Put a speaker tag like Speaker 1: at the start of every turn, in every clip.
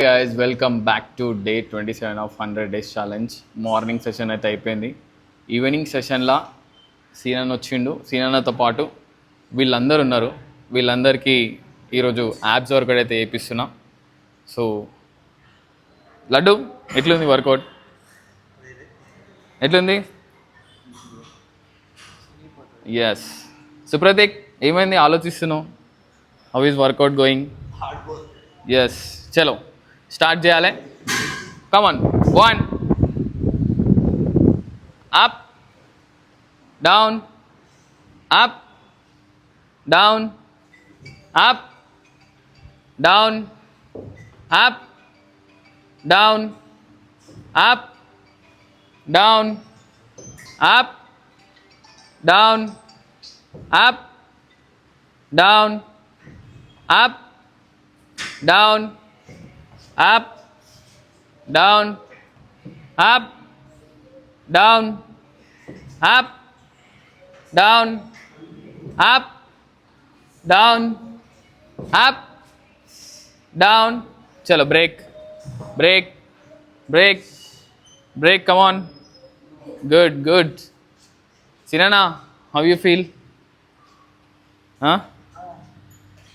Speaker 1: guys, welcome back to day 27 of 100 days challenge. Morning session అయితే అయిపోయింది. Evening సెషన్లో సీనన్ వచ్చిండు. సీనన్నతో పాటు వీళ్ళందరూ ఉన్నారు. వీళ్ళందరికీ ఈరోజు యాప్స్ వర్కౌట్ అయితే వేపిస్తున్నా. సో లడ్డు ఎట్లుంది వర్కౌట్? ఎట్లుంది? ఎస్. సుప్రతీక్ ఏమైంది ఆలోచిస్తున్నావు? How is workout going? Yes, చలో స్టార్ట్ చేయాలి. Come on, 1 up down up down up down up down up down up down up down up down up down up down up down up down up down. Chalo, break break break break. Come on. Good. Sinana, how you feel?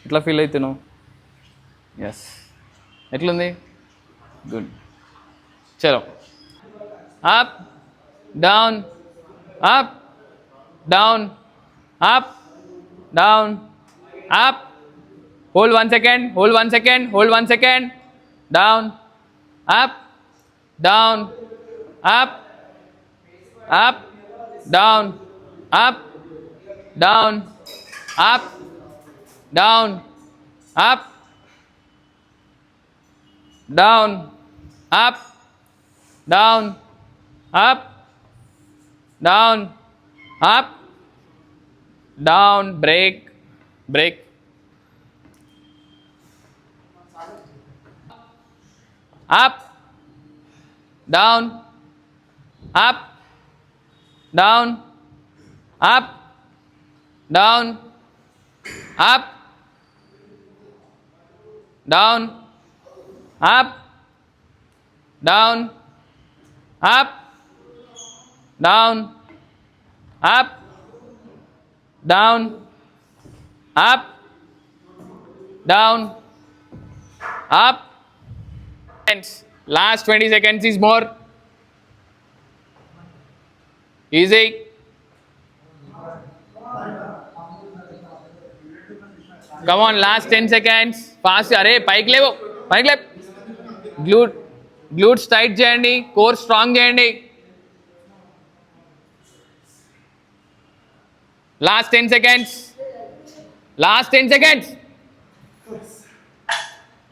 Speaker 1: Itla feel aituno? Yes, ఎట్లుంది? Good. చలో, up down up down up down up. Hold 1 second, hold 1 second, hold 1 second. Down up down up up down up down up down up down up down up down up down. Break up down up down up down up down up down up down up down up down up. Last 20 seconds is more. Easy. Come on, last 10 seconds. Fast. Arey pike levo, pike le. Glutes tight చేయండి, core strong చేయండి. Last 10 seconds, last 10 seconds,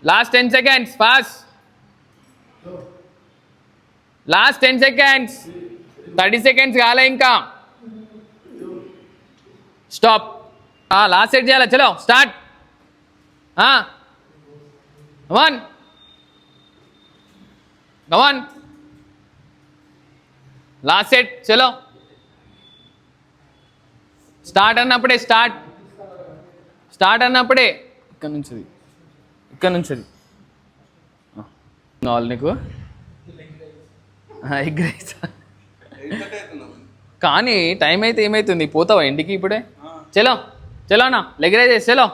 Speaker 1: last 10 seconds. Fast. Last 10 seconds. 30 seconds కాలే ఇంకా. Stop. Last set చేయాలి. చలో start. 1 Come on. Last set. చలో start అన్నప్పుడే start అన్నప్పుడే ఇక్కడ నుంచి కావాలి నీకు ఎగ్ రైస్. కానీ టైం అయితే ఏమవుతుంది? పోతావా ఇంటికి ఇప్పుడే? చలో అన్న, లెగ్ రైస్ చేసి చలో.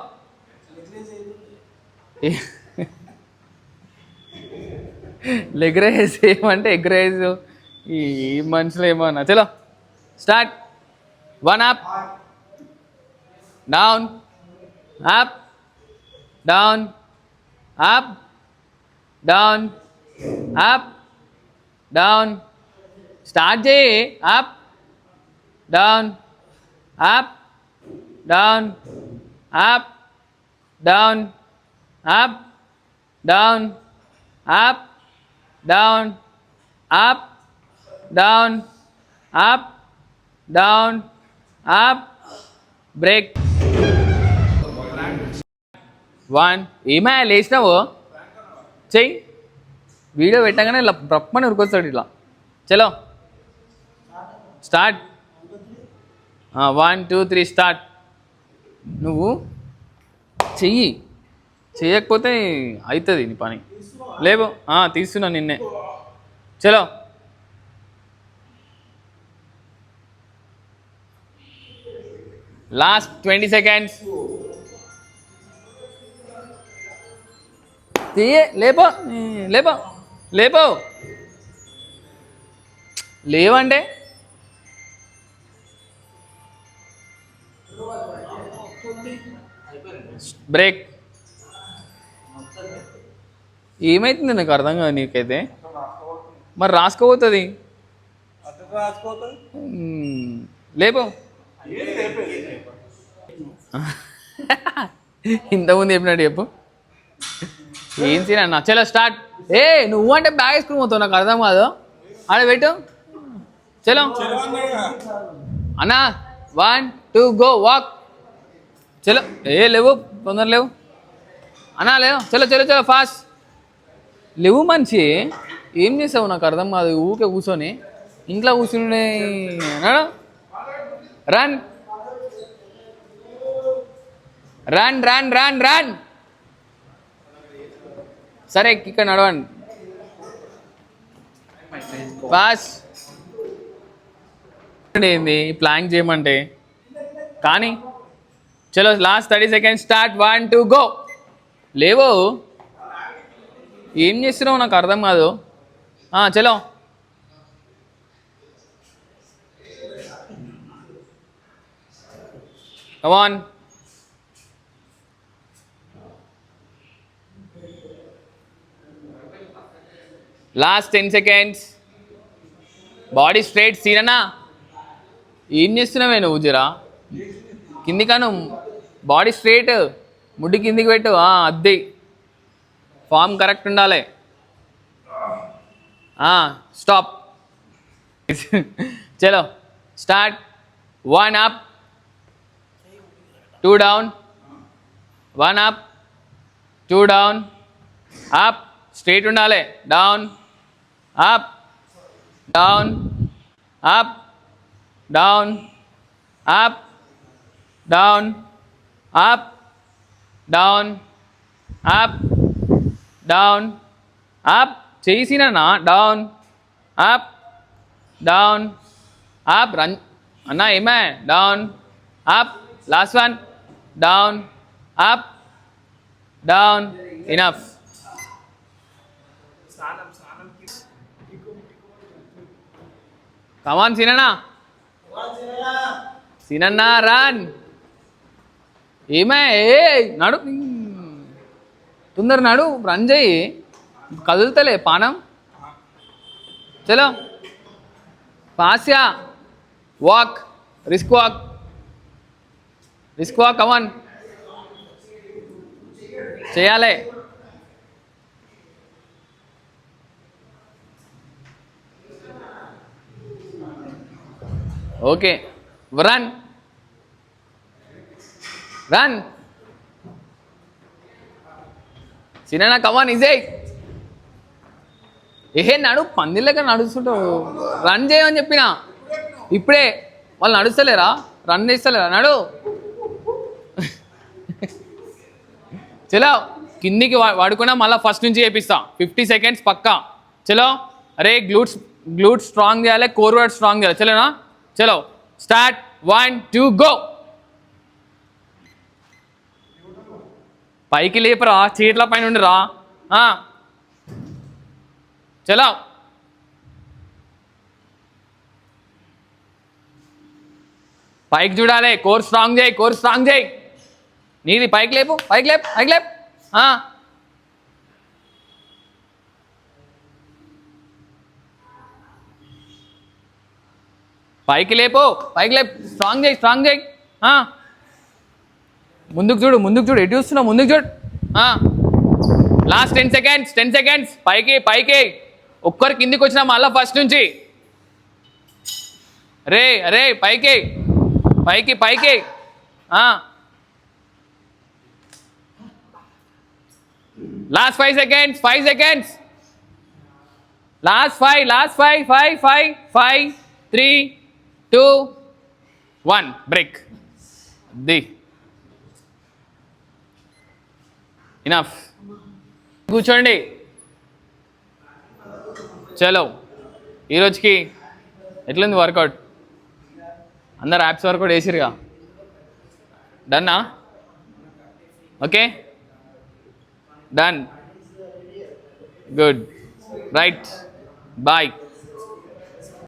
Speaker 1: లెగ్ రైస్ ఏమంటే ఎగ్ రైస్, ఈ మనుషులు ఏమన్నా. చలో start. 1 up down up down up down up down. Start చేయి. Up down up down up down up down up down up down up down up. Break. 1. ఏమా లేచినావు? చెయ్యి. వీడియో పెట్టగానే ఇలా ప్రప్పని ఉరికొస్తాడు ఇట్లా. చలో స్టార్ట్. 1 2 3 స్టార్ట్. నువ్వు చెయ్యి. చేయకపోతే అవుతుంది నీ పని. లేవు తీస్తున్నా నిన్నే. చలో లాస్ట్ 20 seconds. తీయే లేపో లేపో లేపో లేవంటే బ్రేక్. ఏమైతుంది నాకు అర్థం కాదు నీకైతే. మరి రాసుకోపోతుంది. లేపో ఇంతకుముందు చెప్పినట్టు చెప్పు. ఏం సీన్ అన్న. చలో స్టార్ట్. నువ్వు అంటే బ్యాగ్ వేసుకుని పోతావు, నాకు అర్థం కాదు. ఆడ పెట్టు. చలో అన్నా 1 2 గో వాక్. చలో లేవు తొందర లేవు అన్నా లేవు. చలో చలో చలో ఫాస్ట్ లేవు. మంచి ఏం చేసావు నాకు అర్థం కాదు. ఊకే కూర్చొని ఇంట్లో కూర్చుని run run run run run. సరే ఇక్కడ నడవండి ఫాస్ట్. ఏంది ప్లాన్ చేయమంటే కానీ. చలో లాస్ట్ 30 seconds స్టార్ట్. 1 2 గో. లేవో ఏం చేస్తున్నావు నాకు అర్థం కాదు. చలో come on. Last 10 seconds. Body straight. సీనన్నా ఏం చేస్తున్నావే నువ్వు? జరా కిందికాను. Body straight. ముడ్డి కిందికి పెట్టు. అద్దె ఫామ్ కరెక్ట్ ఉండాలి. స్టాప్. చలో start. 1 up 2 down. 1 up 2 down. Up straight ఉండాలి. Down up down up down up down up down up down up. చేసినా down up down up. Run అన్నా ఏమే. Down up. Last one. Down up down. Enough. Come on సీనన్నా. సీనన్నా run. ఏమే నడు తొందర నడు. రన్ చేయి. కదులుతలే పానం. చలో పాస్యా walk. Risk walk. Risk walk. Come on చేయాలి. Okay run run. సినా కమాన్ ఈజీ. నడు పందిళ్ళగా నడుస్తుంటావు. రన్ చేయమని చెప్పిన ఇప్పుడే. వాళ్ళు నడుస్తలేరా? రన్ చేస్తలేరా? నడు. చలో కిందికి వాడుకున్నా మళ్ళీ ఫస్ట్ నుంచి చేపిస్తా. 50 seconds పక్కా. చలో అరే గ్లూట్స్ స్ట్రాంగ్ చేయాలి. కోర్ వర్డ్ స్ట్రాంగ్ చేయాలి. చలోనా. చలో స్టార్ట్. 1 2 గో. పైకి లేపరా. చీట్ల పైన ఉండిరా. చలో పైకి చూడాలి. కోర్ స్ట్రాంగ్ చేయి. కోర్ స్ట్రాంగ్ చేయి. నీది పైకి లేపు. పైకి లేపు. పైకి లేపు. పైకి లేపు. పైకి లేపు. స్ట్రాంగ్ చేయి. స్ట్రాంగ్ చేయి. ముందుకు చూడు. ముందుకు చూడు. ఎటు చూస్తున్నావు? ముందుకు చూడు. Last 10 seconds. 10 seconds. పైకి పైకి. ఒక్కరు కిందికి వచ్చినా మళ్ళీ ఫస్ట్ నుంచి. రే అరే పైకి పైకి పైకి. Last 5 seconds. 5 seconds. Last 5. Last 5 5 5 5 3 2 1 break. ది ఇనఫ్. కూర్చోండి. చలో ఈరోజుకి ఎట్లుంది వర్కౌట్? అందరు యాప్స్ వర్కౌట్ వేసిరుగా? డన్నా? Okay, done, good, right, bye.